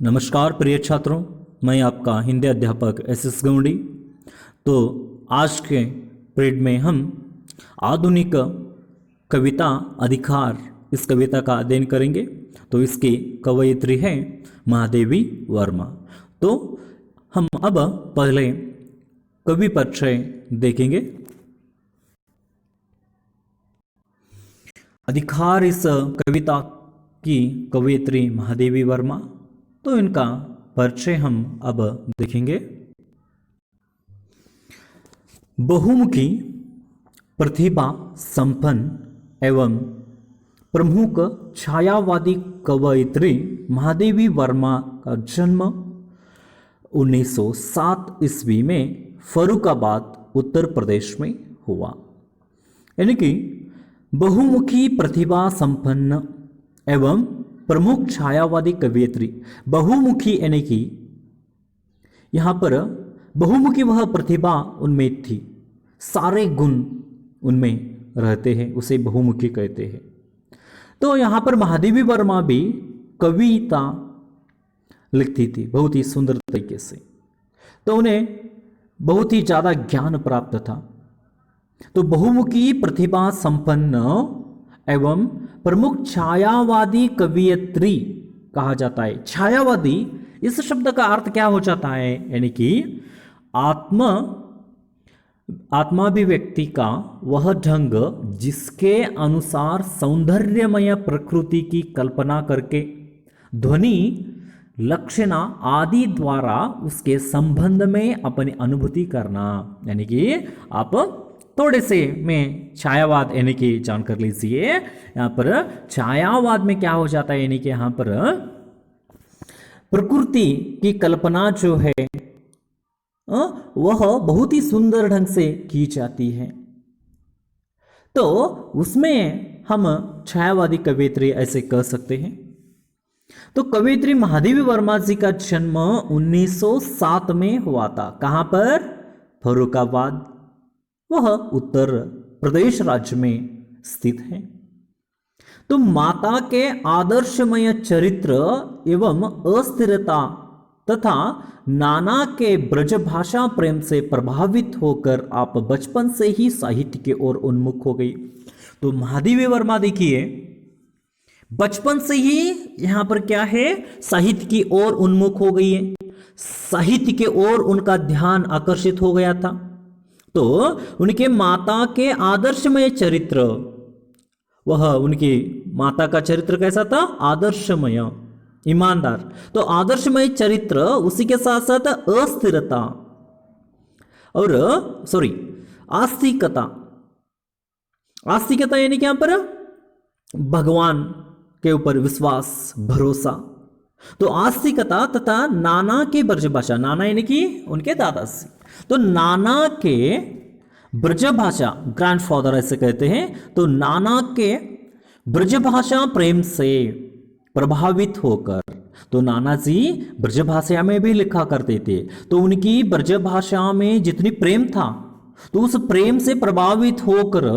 नमस्कार प्रिय छात्रों, मैं आपका हिंदी अध्यापक एस गौंडी। तो आज के पीरियड में हम आधुनिक कविता अधिकार इस कविता का अध्ययन करेंगे। तो इसकी कवयित्री है महादेवी वर्मा। तो हम अब पहले कवि परिचय देखेंगे। अधिकार इस कविता की कवयित्री महादेवी वर्मा। तो इनका परिचय हम अब देखेंगे। बहुमुखी, प्रतिभा संपन्न एवं प्रमुख छायावादी कवयित्री महादेवी वर्मा का जन्म 1907 ईस्वी में फर्रुखाबाद उत्तर प्रदेश में हुआ। यानी कि बहुमुखी, प्रतिभा संपन्न एवं प्रमुख छायावादी कवयित्री। बहुमुखी यानी कि यहाँ पर बहुमुखी वह प्रतिभा उनमें थी, सारे गुण उनमें रहते हैं, उसे बहुमुखी कहते हैं। तो यहाँ पर महादेवी वर्मा भी कविता लिखती थी बहुत ही सुंदर तरीके से। तो उन्हें बहुत ही ज़्यादा ज्ञान प्राप्त था। तो बहुमुखी, प्रतिभा संपन्न एवं प्रमुख छायावादी कवयित्री कहा जाता है। छायावादी इस शब्द का अर्थ क्या हो जाता है? यानी कि आत्माभिव्यक्ति का वह ढंग जिसके अनुसार सौंदर्यमय प्रकृति की कल्पना करके ध्वनि, लक्षणा आदि द्वारा उसके संबंध में अपनी अनुभूति करना। यानी कि आप थोड़े से में छायावाद यानी कि जानकर लीजिए। यहाँ पर छायावाद में क्या हो जाता है, यानी कि यहाँ पर प्रकृति की कल्पना जो है वह बहुत ही सुंदर ढंग से की जाती है। तो उसमें हम छायावादी कवयित्री ऐसे कह सकते हैं। तो कवयित्री महादेवी वर्मा जी का जन्म 1907 में हुआ था। कहाँ पर? फर्रुखाबाद, वह उत्तर प्रदेश राज्य में स्थित है। तो माता के आदर्शमय चरित्र एवं अस्थिरता तथा नाना के ब्रजभाषा प्रेम से प्रभावित होकर आप बचपन से ही साहित्य की ओर उन्मुख हो गई। तो महादेवी वर्मा देखिए बचपन से ही यहां पर क्या है, साहित्य की ओर उन्मुख हो गई है। साहित्य की ओर उनका ध्यान आकर्षित हो गया था। तो उनके माता के आदर्शमय चरित्र, वह उनकी माता का चरित्र कैसा था? आदर्शमय, ईमानदार। तो आदर्शमय चरित्र, उसी के साथ साथ अस्थिरता और आस्तिकता। आस्तिकता यानी कि यहां पर भगवान के ऊपर विश्वास, भरोसा। तो आस्तिकता तथा नाना के ब्रजभाषा, नाना यानी कि उनके दादाजी। तो नाना के ब्रजभाषा, ग्रैंडफादर ऐसे कहते हैं। तो नाना के ब्रजभाषा प्रेम से प्रभावित होकर, तो नाना जी ब्रजभाषा में भी लिखा करते थे। तो उनकी ब्रजभाषा में जितनी प्रेम था, तो उस प्रेम से प्रभावित होकर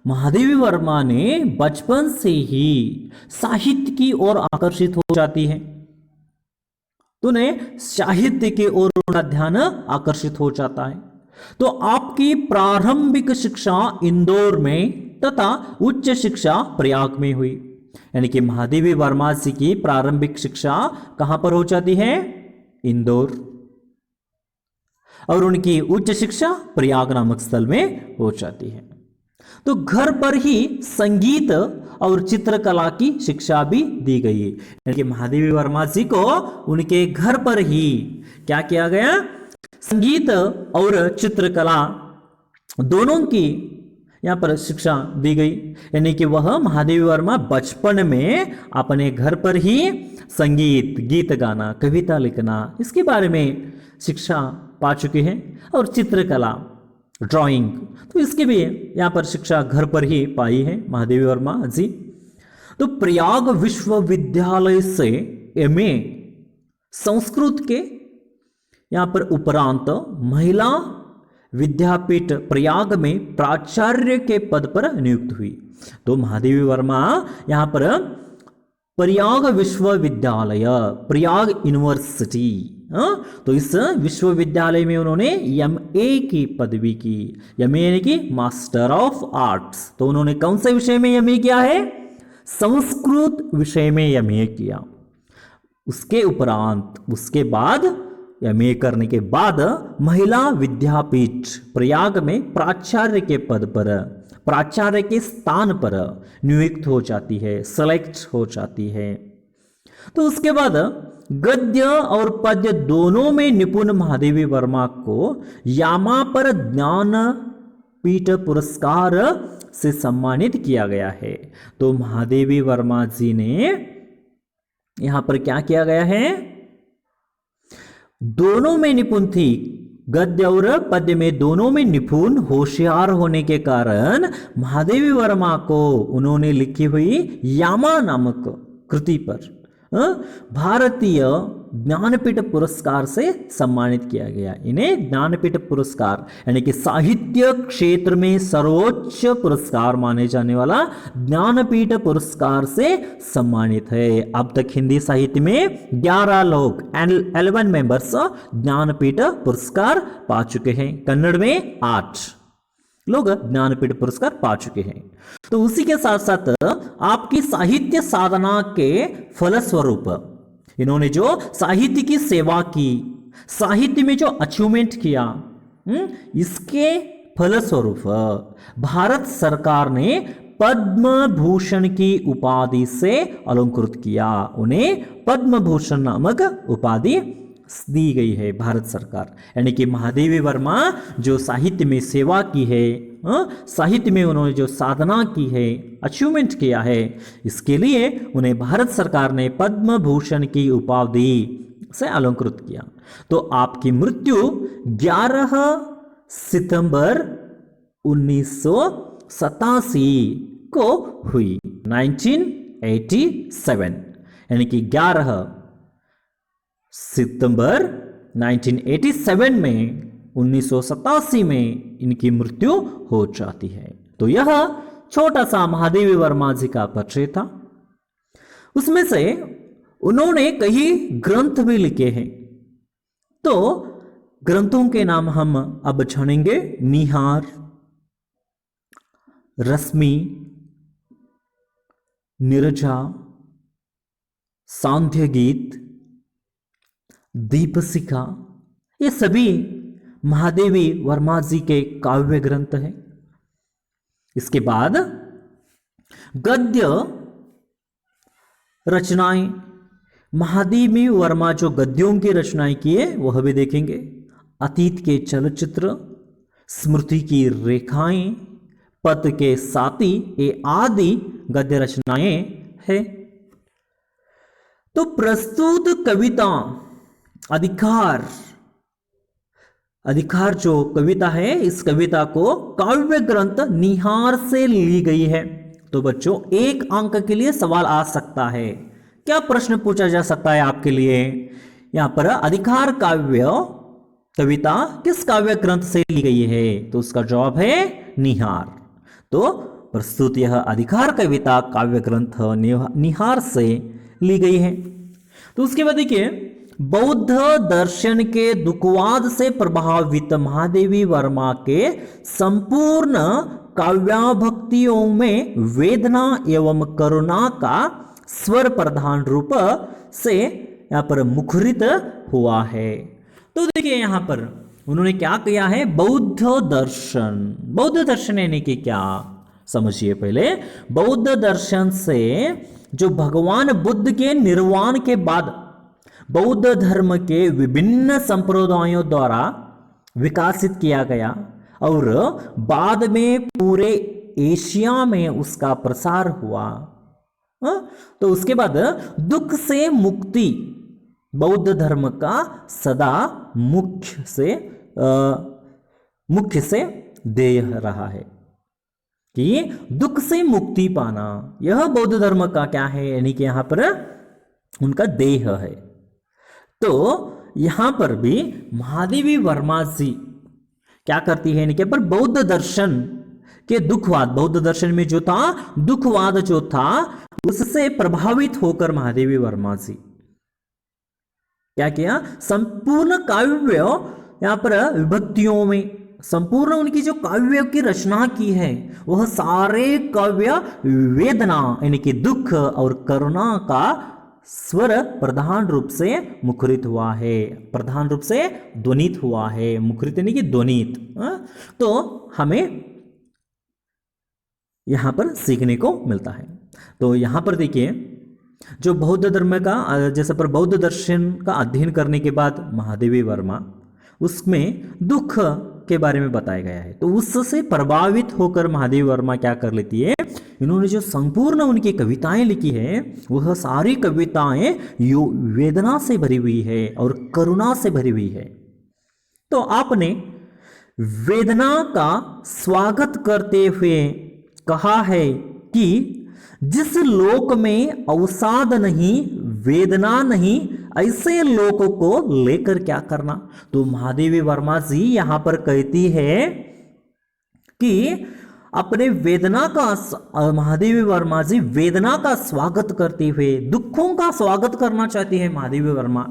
महादेवी वर्मा ने बचपन से ही साहित्य की ओर आकर्षित हो जाती है। तो उन्हें साहित्य की ओर उनका ध्यान आकर्षित हो जाता है। तो आपकी प्रारंभिक शिक्षा इंदौर में तथा उच्च शिक्षा प्रयाग में हुई। यानी कि महादेवी वर्मा जी की प्रारंभिक शिक्षा कहां पर हो जाती है? इंदौर। और उनकी उच्च शिक्षा प्रयाग नामक स्थल में हो जाती है। तो घर पर ही संगीत और चित्रकला की शिक्षा भी दी गई है। यानी कि महादेवी वर्मा जी को उनके घर पर ही क्या किया गया? संगीत और चित्रकला दोनों की यहां पर शिक्षा दी गई। यानी कि वह महादेवी वर्मा बचपन में अपने घर पर ही संगीत, गीत गाना, कविता लिखना, इसके बारे में शिक्षा पा चुके हैं। और चित्रकला, ड्राइंग, तो इसकी भी यहां पर शिक्षा घर पर ही पाई है महादेवी वर्मा जी। तो प्रयाग विश्वविद्यालय से एमए संस्कृत के यहां पर उपरांत महिला विद्यापीठ प्रयाग में प्राचार्य के पद पर नियुक्त हुई। तो महादेवी वर्मा यहां पर प्रयाग विश्वविद्यालय, प्रयाग यूनिवर्सिटी। तो इस विश्वविद्यालय में उन्होंने एमए की पदवी की, एमए यानी कि मास्टर ऑफ आर्ट्स। तो उन्होंने कौन से विषय में एमए किया है? संस्कृत विषय में एमए किया। उसके उपरांत, उसके बाद एमए करने के बाद महिला विद्यापीठ प्रयाग में प्राचार्य के पद पर, प्राचार्य के स्थान पर नियुक्त हो जाती है, सेलेक्ट हो जाती है। तो उसके बाद गद्य और पद्य दोनों में निपुण महादेवी वर्मा को यामापर ज्ञानपीठ पुरस्कार से सम्मानित किया गया है। तो महादेवी वर्मा जी ने यहां पर क्या किया गया है? दोनों में निपुण थी, गद्य और पद्य में दोनों में निपुण होशियार होने के कारण महादेवी वर्मा को उन्होंने लिखी हुई यामा नामक कृति पर भारतीय ज्ञानपीठ पुरस्कार से सम्मानित किया गया। इन्हें ज्ञानपीठ पुरस्कार यानी कि साहित्य क्षेत्र में सर्वोच्च पुरस्कार माने जाने वाला ज्ञानपीठ पुरस्कार से सम्मानित है। अब तक हिंदी साहित्य में 11 लोग 11 मेंबर्स ज्ञानपीठ पुरस्कार पा चुके हैं। कन्नड़ में 8 लोग ज्ञानपीठ पुरस्कार पा चुके हैं। तो उसी के साथ साथ आपकी साहित्य साधना के फलस्वरूप इन्होंने जो साहित्य की सेवा की, साहित्य में जो अचीवमेंट किया, इसके फलस्वरूप भारत सरकार ने पद्म भूषण की उपाधि से अलंकृत किया। उन्हें पद्म भूषण नामक उपाधि दी गई है भारत सरकार। यानी कि महादेवी वर्मा जो साहित्य में सेवा की है, साहित्य में उन्होंने जो साधना की है, अचीवमेंट किया है, इसके लिए उन्हें भारत सरकार ने पद्म भूषण की उपाधि से अलंकृत किया। तो आपकी मृत्यु 11 सितंबर 1987 को हुई, 1987, यानी कि 11 सितंबर 1987 में, 1987 में इनकी मृत्यु हो जाती है। तो यह छोटा सा महादेवी वर्मा जी का परिचय था। उसमें से उन्होंने कई ग्रंथ भी लिखे हैं। तो ग्रंथों के नाम हम अब जानेंगे। निहार, रश्मि, नीरजा, सांध्य गीत, दीपशिखा, ये सभी महादेवी वर्मा जी के काव्य ग्रंथ हैं। इसके बाद गद्य रचनाएं, महादेवी वर्मा जो गद्यों की रचनाएं किए वह भी देखेंगे। अतीत के चलचित्र, स्मृति की रेखाएं, पद के साथी, ये आदि गद्य रचनाएं हैं। तो प्रस्तुत कविता अधिकार जो कविता है, इस कविता को काव्य ग्रंथ निहार से ली गई है। तो बच्चों 1 अंक के लिए सवाल आ सकता है। क्या प्रश्न पूछा जा सकता है आपके लिए? यहां पर अधिकार काव्य कविता किस काव्य ग्रंथ से ली गई है? तो उसका जवाब है निहार। तो प्रस्तुत यह अधिकार कविता काव्य ग्रंथ निहार से ली गई है। तो उसके बाद देखिए, बौद्ध दर्शन के दुखवाद से प्रभावित महादेवी वर्मा के संपूर्ण काव्याभक्तियों में वेदना एवं करुणा का स्वर प्रधान रूप से यहां पर मुखरित हुआ है। तो देखिए यहां पर उन्होंने क्या किया है? बौद्ध दर्शन, बौद्ध दर्शन यानी कि क्या समझिए पहले। बौद्ध दर्शन से जो भगवान बुद्ध के निर्वाण के बाद बौद्ध धर्म के विभिन्न संप्रदायों द्वारा विकसित किया गया और बाद में पूरे एशिया में उसका प्रसार हुआ। तो उसके बाद दुख से मुक्ति बौद्ध धर्म का सदा मुख्य से ध्येय रहा है कि दुख से मुक्ति पाना, यह बौद्ध धर्म का क्या है? यानी कि यहां पर उनका ध्येय है। तो यहां पर भी महादेवी वर्मा जी क्या करती है? यानी कि पर बौद्ध दर्शन कि दुखवाद, बौद्ध दर्शन में जो था दुखवाद जो था उससे प्रभावित होकर महादेवी वर्मा जी क्या किया, संपूर्ण काव्य यहां पर विभक्तियों में संपूर्ण उनकी जो काव्य की रचना की है वह सारे काव्य वेदना यानी कि दुख और करुणा का स्वर प्रधान रूप से मुखरित हुआ है, प्रधान रूप से ध्वनित हुआ है, मुखरित यानी कि ध्वनित। तो हमें यहां पर सीखने को मिलता है। तो यहां पर देखिए जो बौद्ध धर्म का जैसे पर बौद्ध दर्शन का अध्ययन करने के बाद महादेवी वर्मा उसमें दुख के बारे में बताया गया है, तो उससे प्रभावित होकर महादेवी वर्मा क्या कर लेती है, इन्होंने जो संपूर्ण उनकी कविताएं लिखी है वह सारी कविताएं वेदना से भरी हुई है और करुणा से भरी हुई है। तो आपने वेदना का स्वागत करते हुए कहा है कि जिस लोक में अवसाद नहीं, वेदना नहीं, ऐसे लोगों को लेकर क्या करना। तो महादेवी वर्मा जी यहां पर कहती है कि अपने वेदना का, महादेवी वर्मा जी वेदना का स्वागत करते हुए दुखों का स्वागत करना चाहती है महादेवी वर्मा।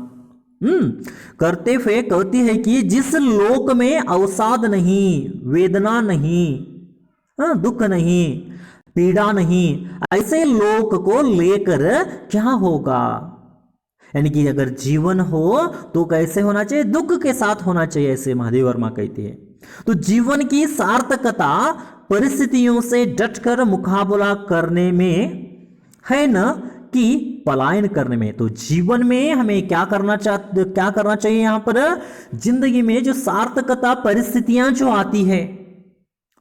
करते हुए कहती है कि जिस लोक में अवसाद नहीं, वेदना नहीं, दुख नहीं, पीड़ा नहीं, ऐसे लोक को लेकर क्या होगा। यानी कि अगर जीवन हो तो कैसे होना चाहिए, दुख के साथ होना चाहिए, ऐसे महादेवी वर्मा कहती है। तो जीवन की सार्थकता परिस्थितियों से डटकर मुकाबला करने में है न कि पलायन करने में। तो जीवन में हमें क्या करना चाहिए, यहां पर जिंदगी में जो सार्थकता परिस्थितियां जो आती है,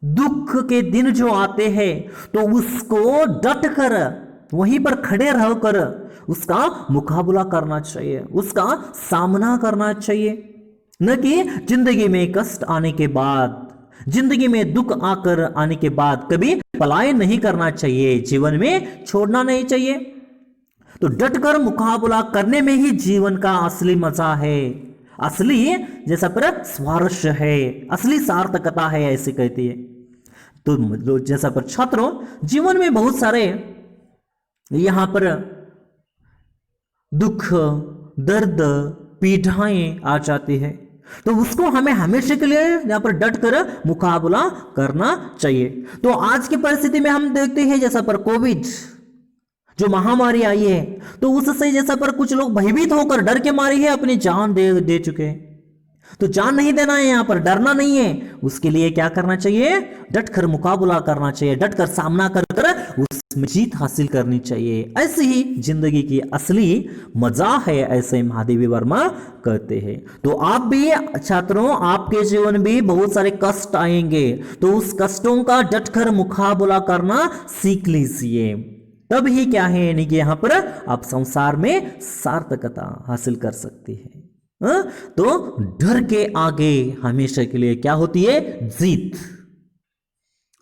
दुख के दिन जो आते हैं, तो उसको डटकर वहीं पर खड़े रहकर उसका मुकाबला करना चाहिए, उसका सामना करना चाहिए, न कि जिंदगी में कष्ट आने के बाद, जिंदगी में दुख आकर आने के बाद कभी पलायन नहीं करना चाहिए, जीवन में छोड़ना नहीं चाहिए। तो डटकर मुकाबला करने में ही जीवन का असली मजा है, असली जैसा पर स्वारस्य है, असली सार्थकता है, ऐसे कहती है। तो जैसा पर छात्रों जीवन में बहुत सारे यहां पर दुख, दर्द, पीड़ाएं आ जाती है, तो उसको हमें हमेशा के लिए यहां पर डट कर मुकाबला करना चाहिए। तो आज की परिस्थिति में हम देखते हैं जैसा पर कोविड जो महामारी आई है, तो उससे जैसा पर कुछ लोग भयभीत होकर डर के मारे हैं अपनी जान दे चुके हैं। तो जान नहीं देना है, यहां पर डरना नहीं है, उसके लिए क्या करना चाहिए, डटकर मुकाबला करना चाहिए, डटकर सामना कर उसमें जीत हासिल करनी चाहिए। ऐसी ही जिंदगी की असली मजा है, ऐसे महादेवी वर्मा कहते हैं। तो आप भी छात्रों, आपके जीवन में बहुत सारे कष्ट आएंगे, तो उस कष्टों का डटकर मुकाबला करना सीख लीजिए, तब ही क्या है, यानी कि यहां पर आप संसार में सार्थकता हासिल कर सकते हैं। तो डर के आगे हमेशा के लिए क्या होती है, जीत।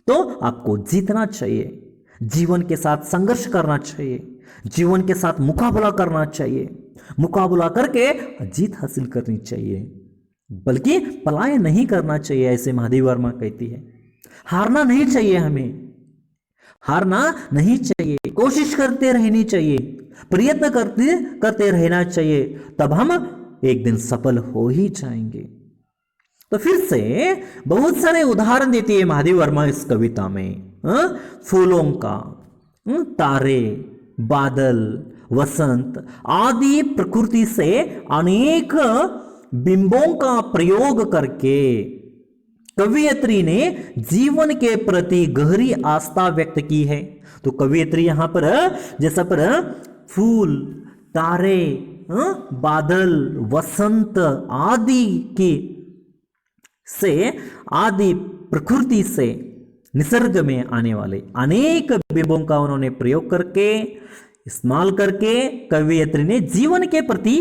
तो आपको जीतना चाहिए, जीवन के साथ संघर्ष करना चाहिए, जीवन के साथ मुकाबला करना चाहिए, मुकाबला करके जीत हासिल करनी चाहिए, बल्कि पलायन नहीं करना चाहिए, ऐसे महादेवी वर्मा कहती है। हारना नहीं चाहिए, हमें हारना नहीं चाहिए, कोशिश करते रहनी चाहिए, प्रयत्न करते रहना चाहिए, तब हम एक दिन सफल हो ही जाएंगे। तो फिर से बहुत सारे उदाहरण देती है महादेवी वर्मा इस कविता में, फूलों का, तारे, बादल, वसंत आदि प्रकृति से अनेक बिंबों का प्रयोग करके कवियत्री ने जीवन के प्रति गहरी आस्था व्यक्त की है। तो कवियत्री यहां पर जैसा पर फूल, तारे, बादल, वसंत आदि की से आदि प्रकृति से निसर्ग में आने वाले अनेक बिंबों का उन्होंने प्रयोग करके, इस्तेमाल करके कवियत्री ने जीवन के प्रति,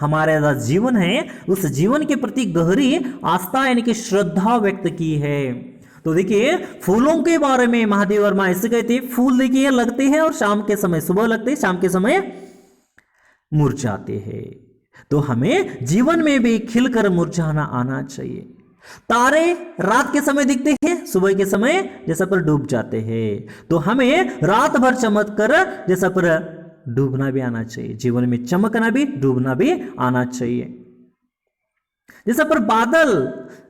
हमारा जीवन है उस जीवन के प्रति गहरी आस्था यानी कि श्रद्धा व्यक्त की है। तो देखिए फूलों के बारे में महादेवी वर्मा ऐसे कहते हैं, फूल देखिए लगते हैं और शाम के समय, सुबह लगते हैं, शाम के समय मुरझाते हैं। तो हमें जीवन में भी खिलकर मुरझाना आना चाहिए, तारे रात के समय दिखते हैं, सुबह के समय जैसा पर डूब जाते हैं। तो हमें रात भर चमक कर जैसा पर डूबना भी आना चाहिए, जीवन में चमकना भी डूबना भी आना चाहिए। जैसा पर बादल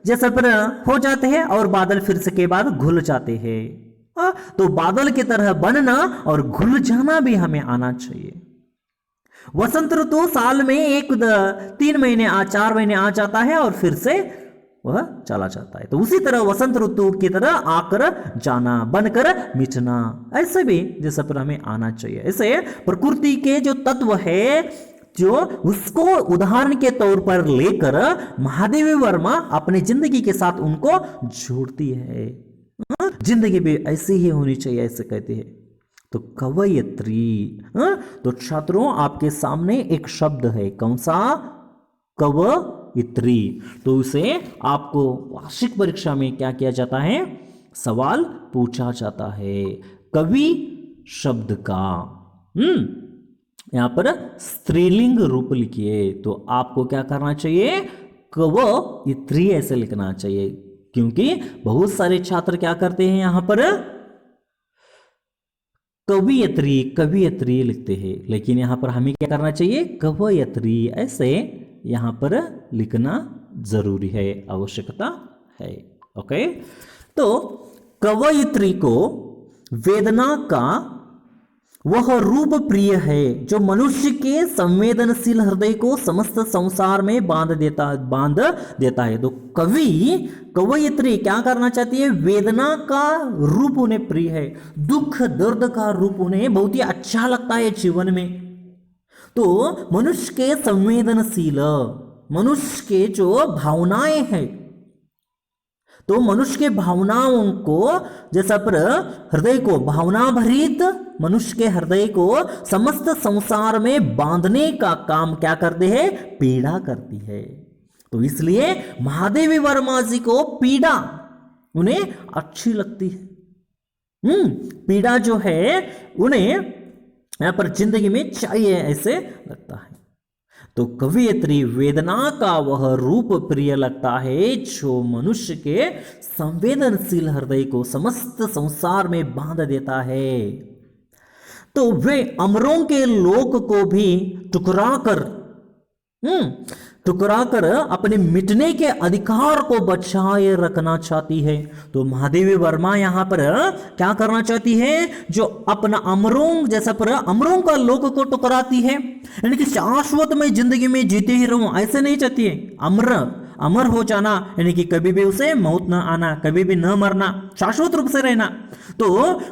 जैसा पर हो जाते हैं और बादल फिर से के बाद घुल जाते हैं, तो बादल की तरह बनना और घुल जाना भी हमें आना चाहिए। वसंत ऋतु साल में 3 महीने 4 महीने आ जाता है और फिर से वह चला जाता है। तो उसी तरह वसंत ऋतु की तरह आकर जाना, बनकर मिटना, ऐसे भी जैसा पर हमें आना चाहिए। ऐसे प्रकृति के जो तत्व है जो उसको उदाहरण के तौर पर लेकर महादेवी वर्मा अपनी जिंदगी के साथ उनको जोड़ती है। जिंदगी भी ऐसी ही होनी चाहिए, ऐसे कहते हैं। तो कवयित्री, तो छात्रों आपके सामने एक शब्द है, कौन सा? कवयित्री। तो उसे आपको वार्षिक परीक्षा में क्या किया जाता है? सवाल पूछा जाता है कवि शब्द का। यहां पर स्त्रीलिंग रूप लिखिए, तो आपको क्या करना चाहिए? कवयित्री ऐसे लिखना चाहिए, क्योंकि बहुत सारे छात्र क्या करते हैं, यहां पर कवयित्री कवयित्री लिखते हैं, लेकिन यहां पर हमें क्या करना चाहिए? कवयित्री ऐसे यहां पर लिखना जरूरी है, आवश्यकता है। ओके, तो कवयित्री को वेदना का वह रूप प्रिय है जो मनुष्य के संवेदनशील हृदय को समस्त संसार में बांध देता है। तो कवयित्री क्या करना चाहती है? वेदना का रूप उन्हें प्रिय है, दुख दर्द का रूप उन्हें बहुत ही अच्छा लगता है जीवन में। तो मनुष्य के संवेदनशील, मनुष्य के जो भावनाएं हैं, तो मनुष्य के भावनाओं को जैसा पर हृदय को भावना भरित मनुष्य के हृदय को समस्त संसार में बांधने का काम क्या करते हैं? पीड़ा करती है। तो इसलिए महादेवी वर्मा जी को पीड़ा उन्हें अच्छी लगती है। पीड़ा जो है उन्हें यहां पर जिंदगी में चाहिए, ऐसे लगता है। तो कवयित्री वेदना का वह रूप प्रिय लगता है जो मनुष्य के संवेदनशील हृदय को समस्त संसार में बांध देता है। तो वे अमरों के लोक को भी टुकराकर अपने मिटने के अधिकार को बचाए रखना चाहती है। तो महादेवी वर्मा यहां पर क्या करना चाहती है? जो अपना अमरों जैसा पर अमरों का लोक को टुकराती है, यानी कि शाश्वत में जिंदगी में जीते ही रहूं, ऐसे नहीं चाहती है। अमर हो जाना, यानी कि कभी भी उसे मौत न आना, कभी भी न मरना, शाश्वत रूप से रहना। तो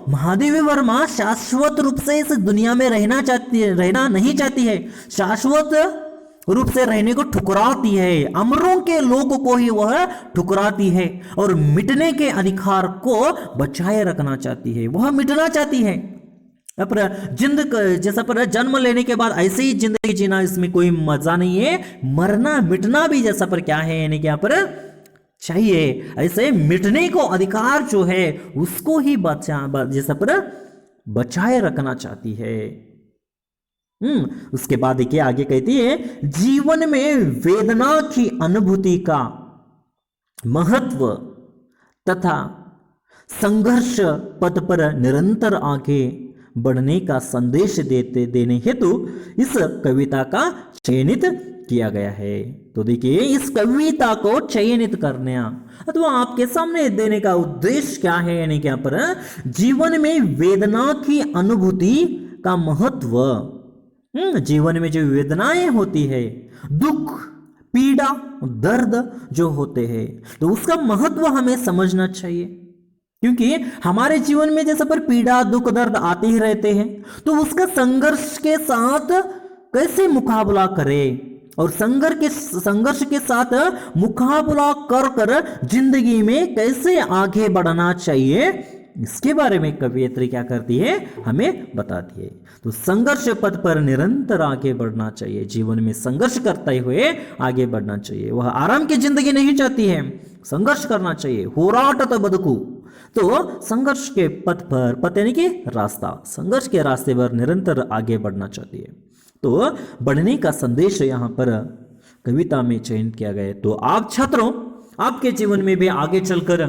महादेवी वर्मा शाश्वत रूप से इस दुनिया में रहना नहीं चाहती है, शाश्वत रूप से रहने को ठुकराती है, अमरों के लोक को ही वह ठुकराती है और मिटने के अधिकार को बचाए रखना चाहती है। वह मिटना चाहती है जैसा पर जन्म लेने के बाद ऐसे ही जिंदगी जीना, इसमें कोई मजा नहीं है। मरना मिटना भी जैसा पर क्या है, यानी कि यहाँ पर चाहिए, ऐसे मिटने को अधिकार जो है उसको ही जैसा पर बचाए रखना चाहती है। उसके बाद देखिए आगे कहती है, जीवन में वेदना की अनुभूति का महत्व तथा संघर्ष पथ पर निरंतर आगे बढ़ने का संदेश देने हेतु इस कविता का चयनित किया गया है। तो देखिए इस कविता को चयनित करने अथवा आपके सामने देने का उद्देश्य क्या है, यानी कि यहाँ पर जीवन में वेदना की अनुभूति का महत्व, जीवन में जो वेदनाएं होती है, दुख पीड़ा दर्द जो होते हैं, तो उसका महत्व हमें समझना चाहिए। क्योंकि हमारे जीवन में जैसे पर पीड़ा दुख दर्द आते ही रहते हैं, तो उसका संघर्ष के साथ कैसे मुकाबला करें और संघर्ष के साथ मुकाबला कर जिंदगी में कैसे आगे बढ़ना चाहिए, इसके बारे में कवियत्री क्या करती है, हमें बताती है। तो संघर्ष पथ पर निरंतर आगे बढ़ना चाहिए, जीवन में संघर्ष करते हुए आगे बढ़ना चाहिए। वह आराम की जिंदगी नहीं चाहती है, संघर्ष करना चाहिए। होराटत बदकू, तो संघर्ष के पथ पर, पथ यानी कि रास्ता, संघर्ष के रास्ते पर निरंतर आगे बढ़ना चाहती है। तो बढ़ने का संदेश यहां पर कविता में चयन किया गया है। तो आप छात्रों आपके जीवन में भी आगे चलकर,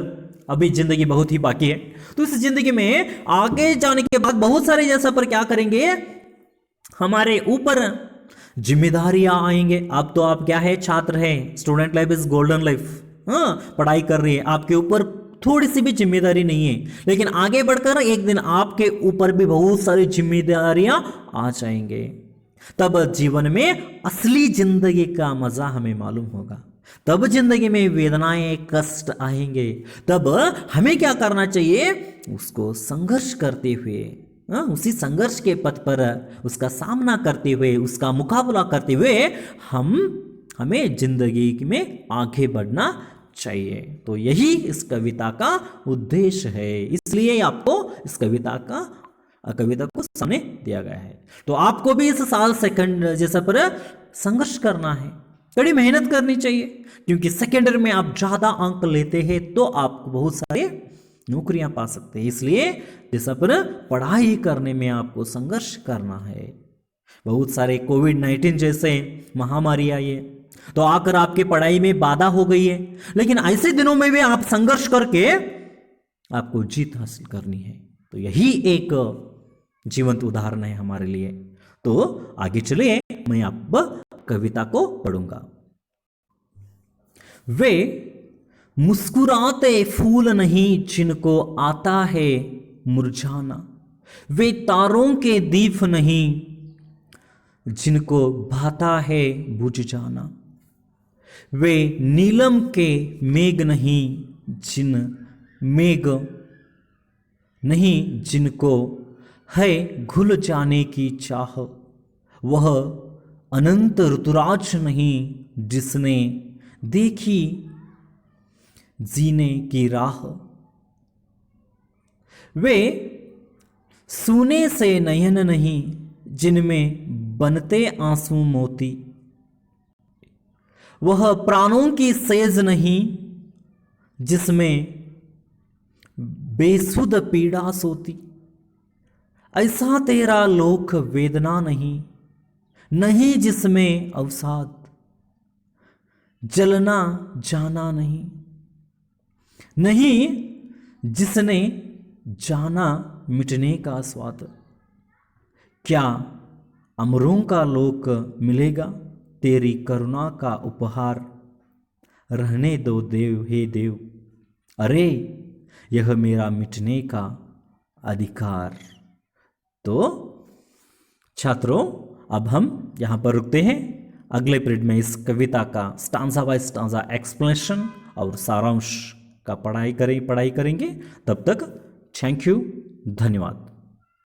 अभी जिंदगी बहुत ही बाकी है, तो इस जिंदगी में आगे जाने के बाद बहुत सारे जैसा पर क्या करेंगे, हमारे ऊपर जिम्मेदारियां आएंगे। अब तो आप क्या है, छात्र है, student life is golden life, हाँ पढ़ाई कर रही है, आपके ऊपर थोड़ी सी भी जिम्मेदारी नहीं है, लेकिन आगे बढ़कर एक दिन आपके ऊपर भी बहुत सारी जिम्मेदारियां आ जाएंगे। तब जीवन में असली जिंदगी का मजा हमें मालूम होगा, तब जिंदगी में वेदनाएं कष्ट आएंगे, तब हमें क्या करना चाहिए, उसको संघर्ष करते हुए, उसी संघर्ष के पथ पर उसका सामना करते हुए, उसका मुकाबला करते हुए हमें जिंदगी में आगे बढ़ना चाहिए। तो यही इस कविता का उद्देश्य है, इसलिए आपको इस कविता को सामने दिया गया है। तो आपको भी इस साल सेकंड जैसा पर संघर्ष करना है, कड़ी मेहनत करनी चाहिए, क्योंकि सेकेंडर में आप ज्यादा अंक लेते हैं तो आपको बहुत सारे नौकरियां पा सकते हैं। इसलिए जैसा पर पढ़ाई करने में आपको संघर्ष करना है। बहुत सारे कोविड-19 जैसे महामारी आई है, तो आकर आपके पढ़ाई में बाधा हो गई है, लेकिन ऐसे दिनों में भी आप संघर्ष करके आपको जीत हासिल करनी है। तो यही एक जीवंत उदाहरण है हमारे लिए। तो आगे चलिए, मैं अब कविता को पढ़ूंगा। वे मुस्कुराते फूल नहीं जिनको आता है मुरझाना, वे तारों के दीप नहीं जिनको भाता है बुझ जाना, वे नीलम के मेघ नहीं जिनको है घुल जाने की चाह, वह अनंत ऋतुराज नहीं जिसने देखी जीने की राह, वे सूने से नयन नहीं जिनमें बनते आंसू मोती, वह प्राणों की सेज नहीं जिसमें बेसुध पीड़ा सोती, ऐसा तेरा लोक वेदना नहीं जिसमें अवसाद जलना जाना नहीं जिसने जाना मिटने का स्वाद, क्या अमरों का लोक मिलेगा तेरी करुणा का उपहार, रहने दो देव हे देव, अरे यह मेरा मिटने का अधिकार। तो छात्रों, अब हम यहाँ पर रुकते हैं। अगले पीरियड में इस कविता का स्टांजा बाय स्टांजा एक्सप्लेनेशन और सारांश का पढ़ाई करेंगे। तब तक थैंक यू, धन्यवाद।